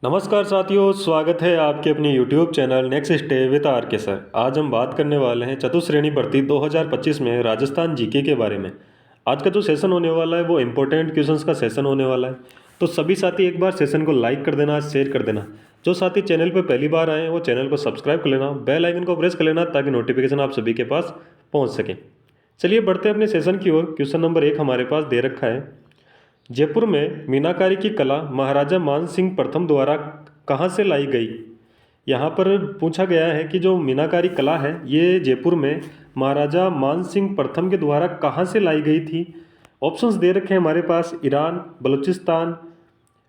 नमस्कार साथियों, स्वागत है आपके अपने YouTube channel next stay with R K sir. आज हम बात करने वाले हैं चतुश्रेणी भर्ती 2025 में राजस्थान जीके के बारे में। आज का जो सेशन होने वाला है वो इम्पोर्टेंट क्वेश्चंस का सेशन होने वाला है। तो सभी साथी एक बार सेशन को लाइक कर देना, शेयर कर देना। जो साथी चैनल पर पहली बार आए हैं वो चैनल को सब्सक्राइब कर लेना, बेल आइकन को प्रेस कर लेना ताकि नोटिफिकेशन आप सभी के पास पहुँच सके। चलिए बढ़ते हैं अपने सेशन की ओर। क्वेश्चन नंबर 1 हमारे पास दे रखा है, जयपुर में मीनाकारी की कला महाराजा मान सिंह प्रथम द्वारा कहाँ से लाई गई। यहाँ पर पूछा गया है कि जो मीनाकारी कला है ये जयपुर में महाराजा मान सिंह प्रथम के द्वारा कहाँ से लाई गई थी। ऑप्शंस दे रखे हैं हमारे पास, ईरान, बलूचिस्तान,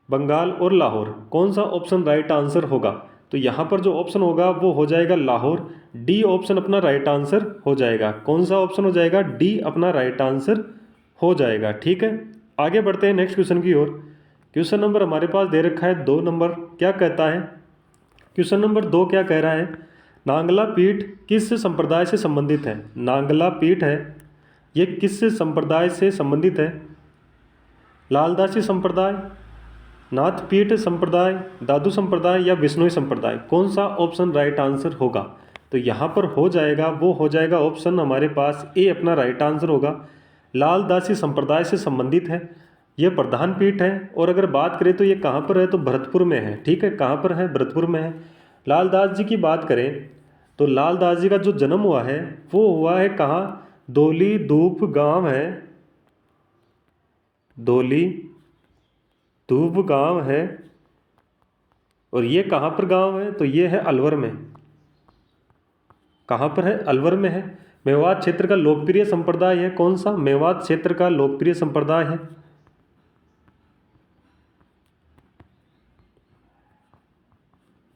बंगाल और लाहौर। कौन सा ऑप्शन राइट आंसर होगा? तो यहाँ पर जो ऑप्शन होगा वो हो जाएगा लाहौर। डी ऑप्शन अपना राइट आंसर हो जाएगा। कौन सा ऑप्शन हो जाएगा? डी अपना राइट आंसर हो जाएगा। ठीक है, आगे बढ़ते हैं नेक्स्ट क्वेश्चन की ओर। क्वेश्चन नंबर हमारे पास दे रखा है 2 नंबर। क्या कहता है? क्वेश्चन नंबर 2 क्या कह रहा है? नांगला पीठ किस संप्रदाय से संबंधित है? नांगला पीठ है ये किस संप्रदाय से संबंधित है? लालदासी संप्रदाय, नाथपीठ संप्रदाय, दादू संप्रदाय या बिश्नोई संप्रदाय। कौन सा ऑप्शन राइट आंसर होगा? तो यहाँ पर हो जाएगा, वो हो जाएगा ऑप्शन हमारे पास ए अपना राइट आंसर होगा। लालदासी संप्रदाय से संबंधित है, यह प्रधान पीठ है। और अगर बात करें तो ये कहाँ पर है? तो भरतपुर में है। ठीक है, कहाँ पर है? भरतपुर में है। लालदास जी की बात करें तो लालदास जी का जो जन्म हुआ है वो हुआ है कहाँ? दोली धूप गांव है, दोली धूप गांव है। और ये कहाँ पर गांव है? तो ये है अलवर में। कहाँ पर है? अलवर में है। मेवात क्षेत्र का लोकप्रिय संप्रदाय है कौन सा? मेवात क्षेत्र का लोकप्रिय संप्रदाय है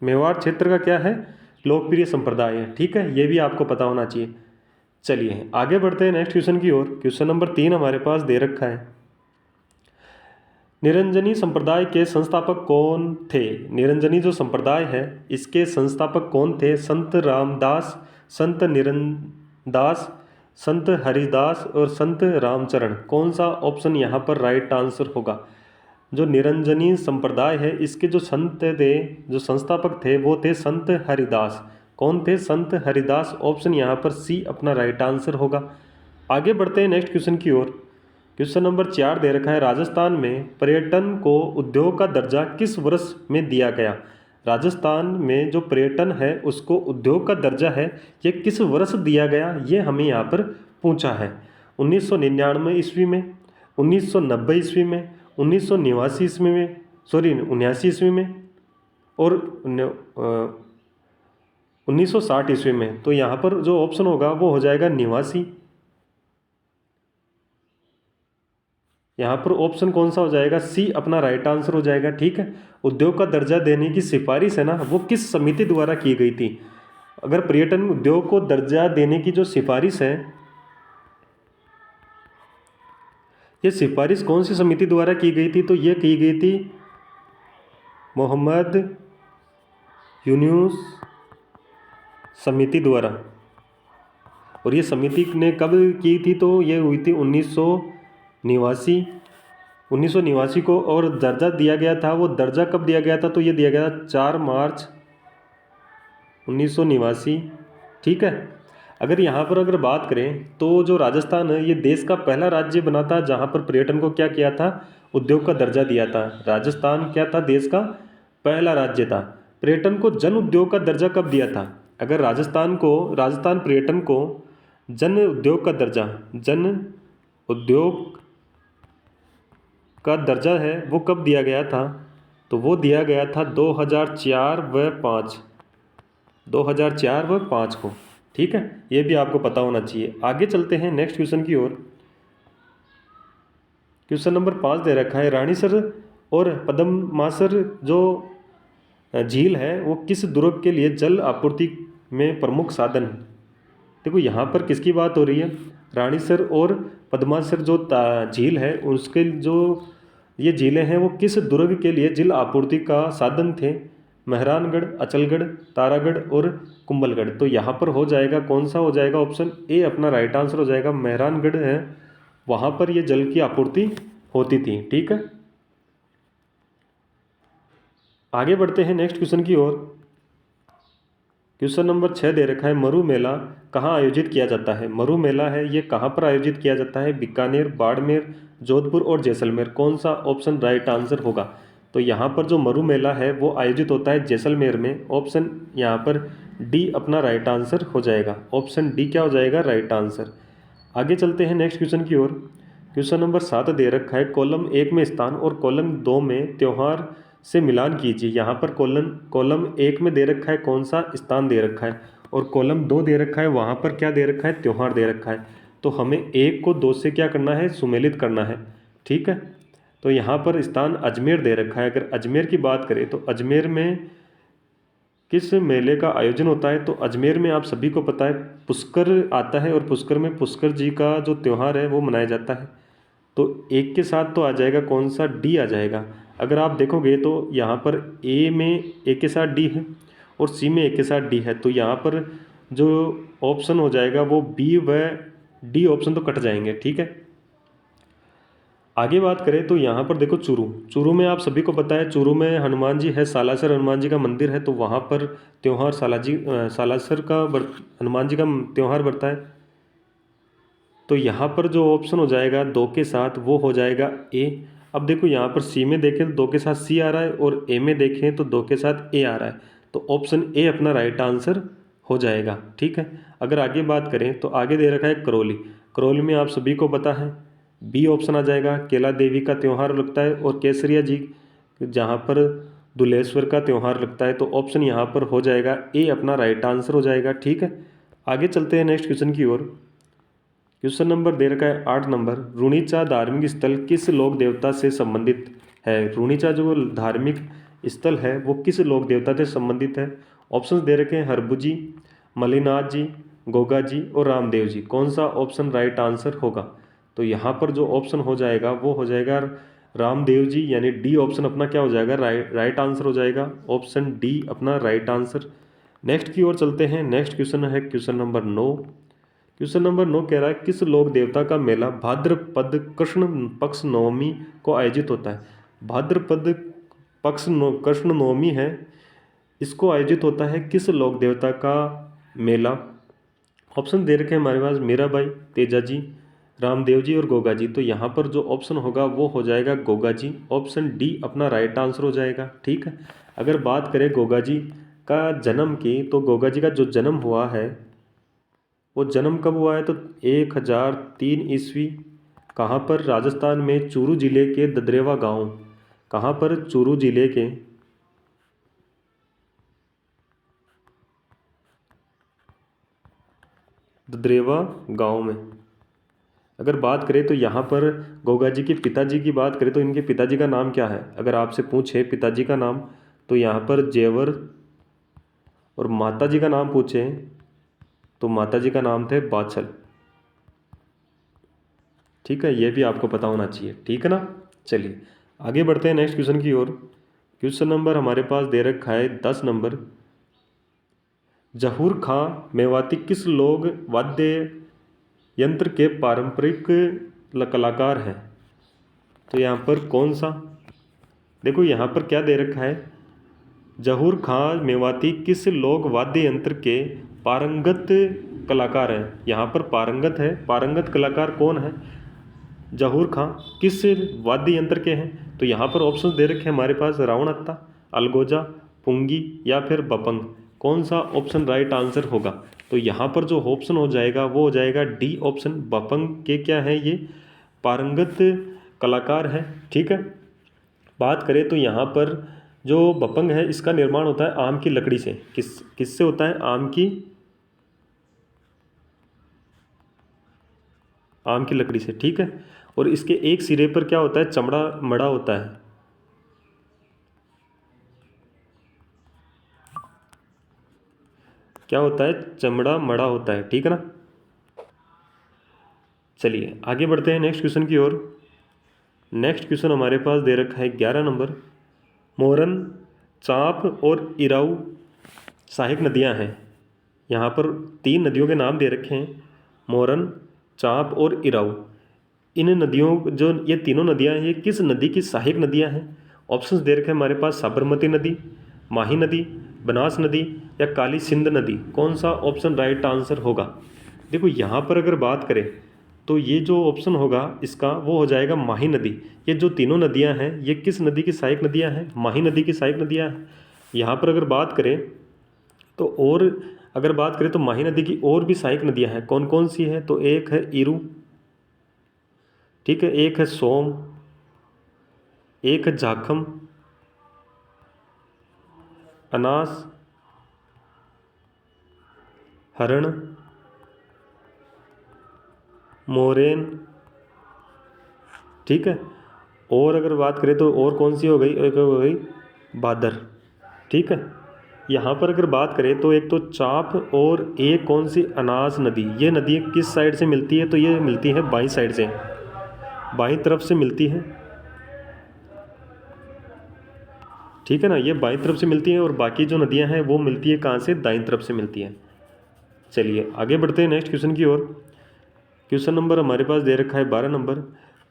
मेवाड़ क्षेत्र का क्या है? लोकप्रिय संप्रदाय है। ठीक है, ये भी आपको पता होना चाहिए। चलिए आगे बढ़ते हैं नेक्स्ट क्वेश्चन की ओर। क्वेश्चन नंबर 3 हमारे पास दे रखा है, निरंजनी संप्रदाय के संस्थापक कौन थे? निरंजनी जो संप्रदाय है इसके संस्थापक कौन थे? संत रामदास, संत निरंदास, संत हरिदास और संत रामचरण। कौन सा ऑप्शन यहाँ पर राइट आंसर होगा? जो निरंजनी संप्रदाय है इसके जो संत थे, जो संस्थापक थे वो थे संत हरिदास। कौन थे? संत हरिदास। ऑप्शन यहाँ पर सी अपना राइट आंसर होगा। आगे बढ़ते हैं नेक्स्ट क्वेश्चन की ओर। क्वेश्चन नंबर 4 दे रखा है, राजस्थान में पर्यटन को उद्योग का दर्जा किस वर्ष में दिया गया? राजस्थान में जो पर्यटन है उसको उद्योग का दर्जा है, ये किस वर्ष दिया गया? ये हमें यहाँ पर पूछा है। 1999 ईस्वी में, 1990 ईस्वी में, 1989 ईस्वी में, सॉरी 79 ईस्वी में और 1960 ईस्वी में। तो यहाँ पर जो ऑप्शन होगा वो हो जाएगा 89। यहाँ पर ऑप्शन कौन सा हो जाएगा? सी अपना राइट आंसर हो जाएगा। ठीक है, उद्योग का दर्जा देने की सिफारिश है ना, वो किस समिति द्वारा की गई थी? अगर पर्यटन उद्योग को दर्जा देने की जो सिफारिश है, ये सिफारिश कौन सी समिति द्वारा की गई थी? तो ये की गई थी मोहम्मद यूनुस समिति द्वारा। और ये समिति ने कब की थी? तो ये हुई थी 1989 को। और दर्जा दिया गया था, वो दर्जा कब दिया गया था? तो ये दिया गया था 4 मार्च 1989। ठीक है, अगर यहाँ पर अगर बात करें तो जो राजस्थान है ये देश का पहला राज्य बना था जहाँ पर पर्यटन को क्या किया था? उद्योग का दर्जा दिया था। राजस्थान क्या था? देश का पहला राज्य था। पर्यटन को जन उद्योग का दर्जा कब दिया था? अगर राजस्थान पर्यटन को जन उद्योग का दर्जा, जन उद्योग का दर्जा है वो कब दिया गया था? तो वो दिया गया था 2004 व 5 को। ठीक है, ये भी आपको पता होना चाहिए। आगे चलते हैं नेक्स्ट क्वेश्चन की ओर। क्वेश्चन नंबर 5 दे रखा है, रानीसर और पद्मासर जो झील है वो किस दुर्ग के लिए जल आपूर्ति में प्रमुख साधन है? देखो यहाँ पर किसकी बात हो रही है? रानीसर और पद्मासर जो झील है उसके जो ये झीलें हैं वो किस दुर्ग के लिए जल आपूर्ति का साधन थे? मेहरानगढ़, अचलगढ़, तारागढ़ और कुंभलगढ़। तो यहाँ पर हो जाएगा कौन सा हो जाएगा? ऑप्शन ए अपना राइट आंसर हो जाएगा। मेहरानगढ़ है, वहाँ पर ये जल की आपूर्ति होती थी। ठीक है, आगे बढ़ते हैं नेक्स्ट क्वेश्चन की ओर। क्वेश्चन नंबर 6 दे रखा है, मरु मेला कहाँ आयोजित किया जाता है। मरु मेला है ये कहाँ पर आयोजित किया जाता है। बीकानेर, बाड़मेर, जोधपुर और जैसलमेर। कौन सा ऑप्शन राइट आंसर होगा। तो यहाँ पर जो मरु मेला है वो आयोजित होता है जैसलमेर में। ऑप्शन यहाँ पर डी अपना राइट आंसर हो जाएगा। ऑप्शन डी क्या हो जाएगा, राइट आंसर। आगे चलते हैं नेक्स्ट क्वेश्चन की ओर। क्वेश्चन नंबर 7 दे रखा है, कॉलम 1 में स्थान और कॉलम 2 में त्योहार से मिलान कीजिए। यहाँ पर कॉलम कॉलम 1 में दे रखा है कौन सा स्थान दे रखा है, और कॉलम 2 दे रखा है वहाँ पर क्या दे रखा है, त्योहार दे रखा है। तो हमें 1 को 2 से क्या करना है, सुमेलित करना है। ठीक है, तो यहाँ पर स्थान अजमेर दे रखा है। अगर अजमेर की बात करें तो अजमेर में किस मेले का आयोजन होता है। तो अजमेर में आप सभी को पता है पुष्कर आता है, और पुष्कर में पुष्कर जी का जो त्यौहार है वो मनाया जाता है। तो एक के साथ तो आ जाएगा कौन सा, डी आ जाएगा। अगर आप देखोगे तो यहाँ पर ए में एक के साथ डी है और सी में एक के साथ डी है। तो यहाँ पर जो ऑप्शन हो जाएगा वो बी व डी ऑप्शन तो कट जाएंगे। ठीक है, आगे बात करें तो यहाँ पर देखो चूरू। चूरू में आप सभी को पता है चूरू में हनुमान जी है, सालासर हनुमान जी का मंदिर है। तो वहाँ पर त्यौहार सालासर का हनुमान जी का त्यौहार बढ़ता है। तो यहाँ पर जो ऑप्शन हो जाएगा 2 के साथ वो हो जाएगा ए। अब देखो यहाँ पर सी में देखें तो 2 के साथ सी आ रहा है, और ए में देखें तो 2 के साथ ए आ रहा है। तो ऑप्शन ए अपना राइट आंसर हो जाएगा। ठीक है, अगर आगे बात करें तो आगे दे रखा है करौली। करौली में आप सभी को पता है बी ऑप्शन आ जाएगा। केला देवी का त्यौहार लगता है, और केसरिया जी जहाँ पर दुलेश्वर का त्यौहार लगता है। तो ऑप्शन यहाँ पर हो जाएगा ए अपना राइट आंसर हो जाएगा। ठीक है, आगे चलते हैं नेक्स्ट क्वेश्चन की ओर। क्वेश्चन नंबर दे रखा है 8 नंबर, रुणीचा धार्मिक स्थल किस लोक देवता से संबंधित है। रुणीचा जो धार्मिक स्थल है वो किस लोक देवता से संबंधित है। ऑप्शंस दे रखे हैं हरबू जी, मलिनाथ जी, गोगा जी और रामदेव जी। कौन सा ऑप्शन राइट आंसर होगा। तो यहाँ पर जो ऑप्शन हो जाएगा वो हो जाएगा रामदेव जी, यानी डी ऑप्शन अपना क्या हो जाएगा, राइट आंसर हो जाएगा। ऑप्शन डी अपना राइट आंसर। नेक्स्ट की ओर चलते हैं। नेक्स्ट क्वेश्चन है क्वेश्चन नंबर 9। क्वेश्चन नंबर 9 कह रहा है किस लोक देवता का मेला भाद्रपद कृष्ण पक्ष नवमी को आयोजित होता है। भाद्रपद कृष्ण नवमी है, इसको आयोजित होता है किस लोक देवता का मेला। ऑप्शन दे रखे हैं हमारे पास मीराबाई, तेजा जी, रामदेव जी और गोगा जी। तो यहाँ पर जो ऑप्शन होगा वो हो जाएगा गोगा जी। ऑप्शन डी अपना राइट आंसर हो जाएगा। ठीक है, अगर बात करें गोगा जी का जन्म की, तो गोगा जी का जो जन्म हुआ है वो जन्म कब हुआ है, तो 1003 ईस्वी। कहाँ पर, राजस्थान में चूरू जिले के ददरेवा गांव। कहाँ पर, चूरू जिले के ददरेवा गांव में। अगर बात करें तो यहाँ पर गोगा जी के पिताजी की बात करें तो इनके पिताजी का नाम क्या है। अगर आपसे पूछे पिताजी का नाम, तो यहाँ पर जेवर, और माता जी का नाम पूछे तो माता जी का नाम थे बाछल। ठीक है, ये भी आपको पता होना चाहिए। ठीक है ना, चलिए आगे बढ़ते हैं नेक्स्ट क्वेश्चन की ओर। क्वेश्चन नंबर हमारे पास दे रखा है 10 नंबर, जहूर खां मेवाती किस लोक वाद्य यंत्र के पारंपरिक कलाकार हैं। तो यहाँ पर कौन सा, देखो यहाँ पर क्या दे रखा है, जहूर खां मेवाती किस लोक वाद्य यंत्र के पारंगत कलाकार हैं। यहाँ पर पारंगत है, पारंगत कलाकार कौन है, जहूर खां किस वाद्य यंत्र के हैं। तो यहाँ पर ऑप्शन दे रखे हैं हमारे पास रावणत्ता, अलगोजा, पुंगी या फिर बपंग। कौन सा ऑप्शन राइट आंसर होगा। तो यहाँ पर जो ऑप्शन हो जाएगा वो हो जाएगा डी ऑप्शन, बपंग के क्या है ये पारंगत कलाकार है। ठीक है, बात करें तो यहाँ पर जो बपंग है इसका निर्माण होता है आम की लकड़ी से। किससे होता है, आम की लकड़ी से। ठीक है, और इसके एक सिरे पर क्या होता है, चमड़ा मड़ा होता है। क्या होता है, चमड़ा मड़ा होता है। ठीक है ना, चलिए आगे बढ़ते हैं नेक्स्ट क्वेश्चन की ओर। नेक्स्ट क्वेश्चन हमारे पास दे रखा है 11 नंबर, मोरन, चांप और इराऊ सहायक नदियां हैं। यहाँ पर 3 नदियों के नाम दे रखे हैं, मोरन, चांप और इराऊ। इन नदियों, जो ये तीनों नदियां हैं, ये किस नदी की सहायक नदियां हैं। ऑप्शंस दे रखे हैं हमारे पास, साबरमती नदी, माही नदी, बनास नदी या काली सिंध नदी। कौन सा ऑप्शन राइट आंसर होगा? देखो यहाँ पर अगर बात करें तो ये जो ऑप्शन होगा इसका वो हो जाएगा माही नदी। ये जो तीनों नदियाँ हैं ये किस नदी की सहायक नदियाँ हैं? माही नदी की सहायक नदियाँ हैं। यहाँ पर अगर बात करें तो और अगर बात करें तो माही नदी की और भी सहायक नदियाँ हैं। कौन कौन सी है? तो एक है इरु, ठीक है, एक है सोम, एक है झाखम, अनास, हरण, मोरेन, ठीक है। और अगर बात करें तो और कौन सी हो गई? एक हो गई भादर, ठीक है। यहाँ पर अगर बात करें तो एक तो चाप और एक कौन सी? अनास नदी। ये नदी किस साइड से मिलती है? तो ये मिलती है बाईं साइड से, बाईं तरफ से मिलती है, ठीक है ना। ये बाईं तरफ से मिलती है और बाकी जो नदियाँ हैं वो मिलती है कहाँ से? दाईं तरफ से मिलती है। चलिए आगे बढ़ते हैं नेक्स्ट क्वेश्चन की ओर। क्वेश्चन नंबर हमारे पास दे रखा है 12 नंबर।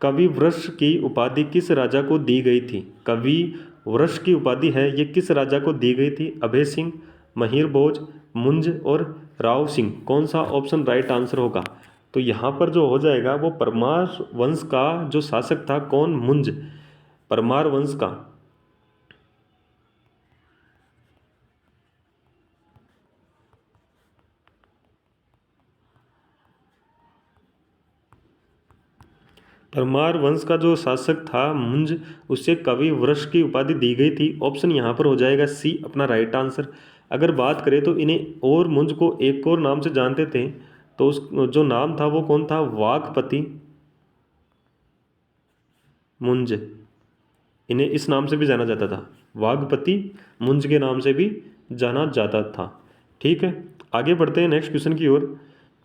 कवि वृष की उपाधि किस राजा को दी गई थी? कवि वृष की उपाधि है ये किस राजा को दी गई थी? अभय सिंह, महिर भोज, मुंज और राव सिंह। कौन सा ऑप्शन राइट आंसर होगा? तो यहाँ पर जो हो जाएगा वो परमार वंश का जो शासक था, कौन? मुंज, परमार वंश का। परमार वंश का जो शासक था मुंज, उससे कवि वृष की उपाधि दी गई थी। ऑप्शन यहाँ पर हो जाएगा सी अपना राइट आंसर। अगर बात करें तो इन्हें और मुंज को एक और नाम से जानते थे, तो उस जो नाम था वो कौन था? वाघपति मुंज। इन्हें इस नाम से भी जाना जाता था, वाघपति मुंज के नाम से भी जाना जाता था, ठीक है। आगे बढ़ते हैं नेक्स्ट क्वेश्चन की ओर।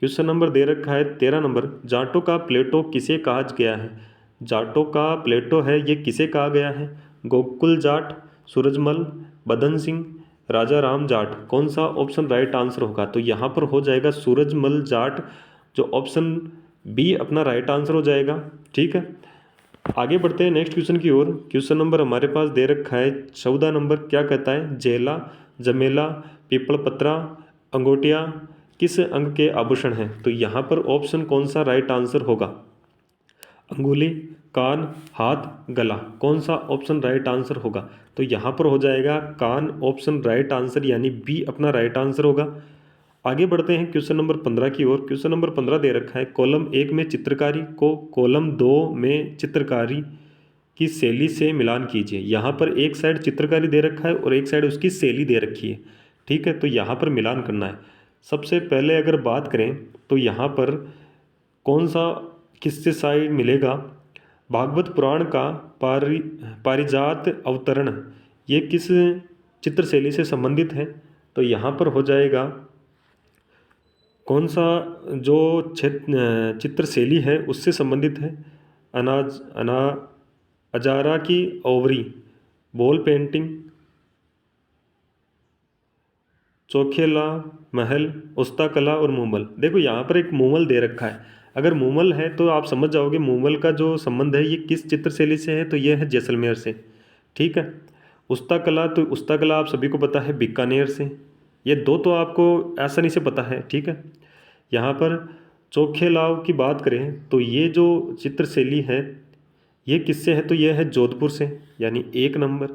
क्वेश्चन नंबर दे रखा है 13 नंबर। जाटों का प्लेटो किसे कहा गया है? जाटों का प्लेटो है ये किसे कहा गया है? गोकुल जाट, सूरजमल, बदन सिंह, राजा राम जाट। कौन सा ऑप्शन राइट आंसर होगा? तो यहाँ पर हो जाएगा सूरजमल जाट, जो ऑप्शन बी अपना राइट आंसर हो जाएगा, ठीक है। आगे बढ़ते हैं नेक्स्ट क्वेश्चन की ओर। क्वेश्चन नंबर हमारे पास दे रखा है 14 नंबर। क्या कहता है? जेला, जमेला, पीपल पत्रा, अंगोटिया किस अंग के आभूषण हैं? तो यहाँ पर ऑप्शन कौन सा राइट आंसर होगा? अंगुली, कान, हाथ, गला। कौन सा ऑप्शन राइट आंसर होगा? तो यहाँ पर हो जाएगा कान ऑप्शन राइट आंसर, यानी बी अपना राइट आंसर होगा। आगे बढ़ते हैं क्वेश्चन नंबर 15 की ओर। क्वेश्चन नंबर 15 दे रखा है कॉलम 1 में चित्रकारी को कॉलम 2 में चित्रकारी की शैली से मिलान कीजिए। यहाँ पर एक साइड चित्रकारी दे रखा है और एक साइड उसकी शैली दे रखी है, ठीक है। तो यहाँ पर मिलान करना है। सबसे पहले अगर बात करें तो यहाँ पर कौन सा किससे साइड मिलेगा? भागवत पुराण का पारिजात अवतरण ये किस चित्र शैली से संबंधित है? तो यहाँ पर हो जाएगा कौन सा जो चित्र शैली है उससे संबंधित है? अनाज अना अजारा की ओवरी, बॉल पेंटिंग, चौखेला महल, उस्ता कला और मूमल। देखो यहाँ पर एक मूमल दे रखा है। अगर मूमल है तो आप समझ जाओगे मूमल का जो संबंध है ये किस चित्र शैली से है, तो ये है जैसलमेर से, ठीक है। उस्ता कला, तो उस्ता कला आप सभी को पता है बीकानेर से। ये दो तो आपको आसानी से पता है, ठीक है। यहाँ पर चोखेलाव की बात करें तो ये जो चित्र शैली है ये किससे है? तो ये है जोधपुर से, यानी 1 नंबर।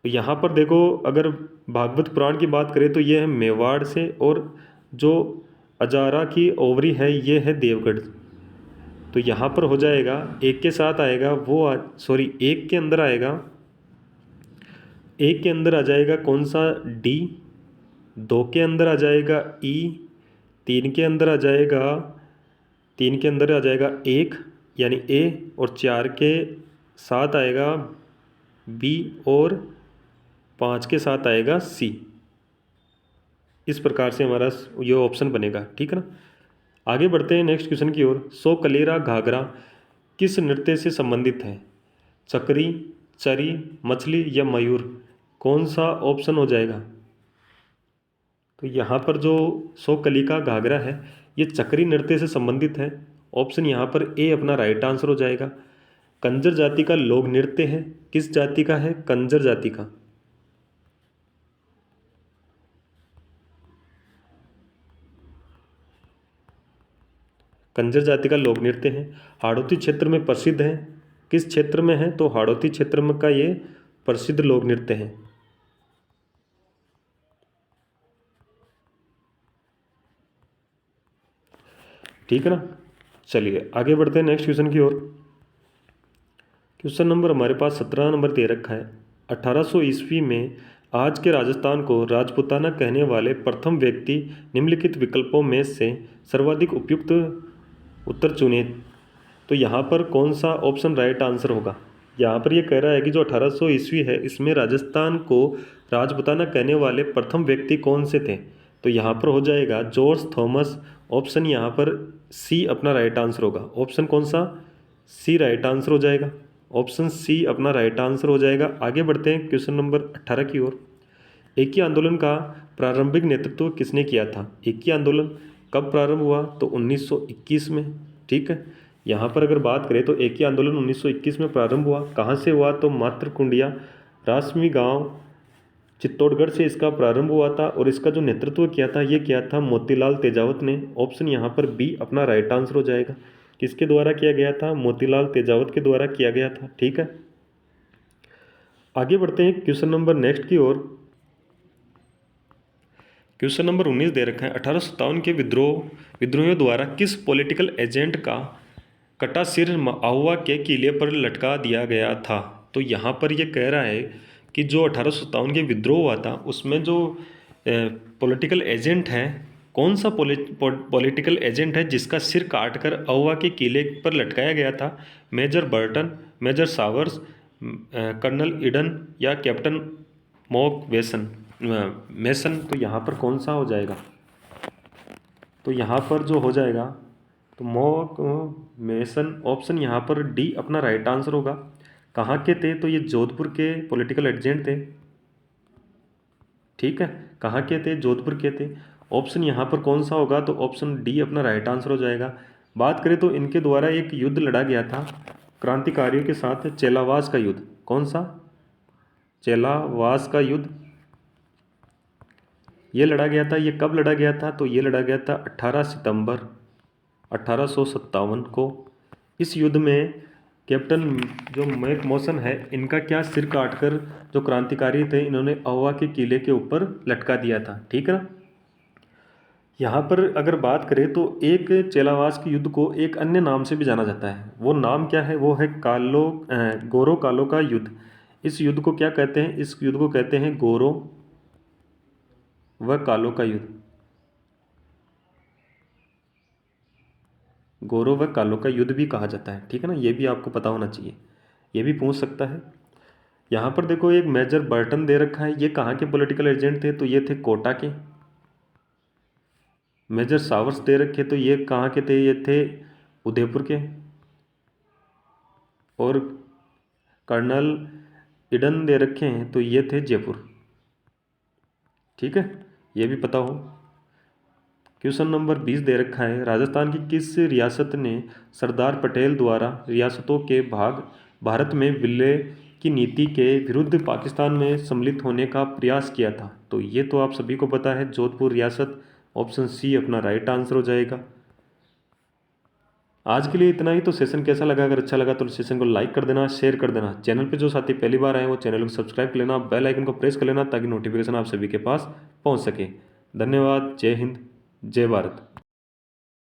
यहाँ पर देखो अगर भागवत पुराण की बात करें तो ये है मेवाड़ से, और जो अजारा की ओवरी है ये है देवगढ़। तो यहाँ पर हो जाएगा एक के साथ आएगा वो सॉरी एक के अंदर आएगा, एक के अंदर आ जाएगा कौन सा? डी। 2 के अंदर आ जाएगा ई। 3 के अंदर आ जाएगा 3 के अंदर आ जाएगा 1 यानी ए, और 4 के साथ आएगा बी, और 5 के साथ आएगा सी। इस प्रकार से हमारा ये ऑप्शन बनेगा, ठीक है ना। आगे बढ़ते हैं नेक्स्ट क्वेश्चन की ओर। सो कलेरा घाघरा किस नृत्य से संबंधित है? चकरी, चरी, मछली या मयूर। कौन सा ऑप्शन हो जाएगा? तो यहाँ पर जो सो कली का घाघरा है ये चक्री नृत्य से संबंधित है। ऑप्शन यहाँ पर ए अपना राइट आंसर हो जाएगा। कंजर जाति का लोक नृत्य है, किस जाति का है? कंजर जाति का। कंजर जाति का लोक नृत्य है, हाड़ौती क्षेत्र में प्रसिद्ध है। किस क्षेत्र में है? तो हाड़ौती क्षेत्र में का ये प्रसिद्ध लोक नृत्य है। ठीक है ना। चलिए आगे बढ़ते हैं नेक्स्ट क्वेश्चन की ओर। क्वेश्चन नंबर हमारे पास 17 नंबर दे रखा है। 1800 ईस्वी में आज के राजस्थान को राजपूताना कहने वाले प्रथम व्यक्ति निम्नलिखित विकल्पों में से सर्वाधिक उपयुक्त उत्तर चुने। तो यहाँ पर कौन सा ऑप्शन राइट आंसर होगा? यहाँ पर ये कह रहा है कि जो 1800 ईस्वी है इसमें राजस्थान को राजपूताना कहने वाले प्रथम व्यक्ति कौन से थे? तो यहाँ पर हो जाएगा जॉर्ज थॉमस। ऑप्शन यहाँ पर सी अपना राइट आंसर होगा। ऑप्शन कौन सा? सी राइट आंसर हो जाएगा। ऑप्शन सी अपना राइट आंसर हो जाएगा। आगे बढ़ते हैं क्वेश्चन नंबर 18 की ओर। एकी आंदोलन का प्रारंभिक नेतृत्व किसने किया था? एकी आंदोलन कब प्रारंभ हुआ? तो 1921 में। ठीक है, यहाँ पर अगर बात करें तो एकी आंदोलन 1921 में प्रारंभ हुआ। कहाँ से हुआ? तो मातृकुंडिया रासमी गांव चित्तौड़गढ़ से इसका प्रारंभ हुआ था और इसका जो नेतृत्व किया था ये किया था मोतीलाल तेजावत ने। ऑप्शन यहाँ पर बी अपना राइट आंसर हो जाएगा। किसके द्वारा किया गया था? मोतीलाल तेजावत के द्वारा किया गया था। ठीक है, आगे बढ़ते हैं क्वेश्चन नंबर नेक्स्ट की ओर। क्वेश्चन नंबर 19 दे रखा है। 1857 के विद्रोहियों द्वारा किस पॉलिटिकल एजेंट का कटा सिर आहुआ के किले पर लटका दिया गया था? तो यहाँ पर यह कह रहा है कि जो 1857 के विद्रोह हुआ था उसमें जो पॉलिटिकल एजेंट है, कौन सा पॉलिटिकल एजेंट है जिसका सिर काटकर आहुआ के किले पर लटकाया गया था? Major Burton, major Sawers, colonel Eden या कैप्टन मॉक मेसन। तो यहाँ पर कौन सा हो जाएगा? तो यहाँ पर जो हो जाएगा तो मॉक मेसन। ऑप्शन यहाँ पर डी अपना राइट आंसर होगा। कहाँ के थे? तो ये जोधपुर के पॉलिटिकल एजेंट थे। ठीक है, कहाँ के थे? जोधपुर के थे। ऑप्शन यहाँ पर कौन सा होगा? तो ऑप्शन डी अपना राइट आंसर हो जाएगा। बात करें तो इनके द्वारा एक युद्ध लड़ा गया था क्रांतिकारियों के साथ, चेलावास का युद्ध। कौन सा? चेलावास का युद्ध ये लड़ा गया था। ये कब लड़ा गया था? तो ये लड़ा गया था 18 सितंबर 1857 को। इस युद्ध में कैप्टन जो मैक मॉसन है इनका क्या सिर काटकर जो क्रांतिकारी थे इन्होंने आहुआ के किले के ऊपर लटका दिया था। ठीक है ना। यहाँ पर अगर बात करें तो एक चेलावास के युद्ध को एक अन्य नाम से भी जाना जाता है। वो नाम क्या है? वो है गोरो कालो का युद्ध। इस युद्ध को क्या कहते हैं? इस युद्ध को कहते हैं गोरो व कालो का युद्ध। गोरो व कालो का युद्ध भी कहा जाता है। ठीक है ना, ये भी आपको पता होना चाहिए, ये भी पूछ सकता है। यहाँ पर देखो एक मेजर बर्टन दे रखा है, ये कहाँ के पॉलिटिकल एजेंट थे? तो ये थे कोटा के। मेजर सावर्स दे रखे तो ये कहाँ के थे? ये थे उदयपुर के। और कर्नल इडन दे रखे हैं तो ये थे जयपुर। ठीक है, ये भी पता हो। क्वेश्चन नंबर 20 दे रखा है। राजस्थान की किस रियासत ने सरदार पटेल द्वारा रियासतों के भाग भारत में विलय की नीति के विरुद्ध पाकिस्तान में सम्मिलित होने का प्रयास किया था? तो ये तो आप सभी को पता है, जोधपुर रियासत। ऑप्शन सी अपना राइट आंसर हो जाएगा। आज के लिए इतना ही। तो सेशन कैसा लगा? अगर अच्छा लगा तो सेशन को लाइक कर देना, शेयर कर देना। चैनल पे जो साथी पहली बार आए वो चैनल को सब्सक्राइब कर लेना, बेल आइकन को प्रेस कर लेना ताकि नोटिफिकेशन आप सभी के पास पहुंच सके। धन्यवाद। जय हिंद, जय भारत।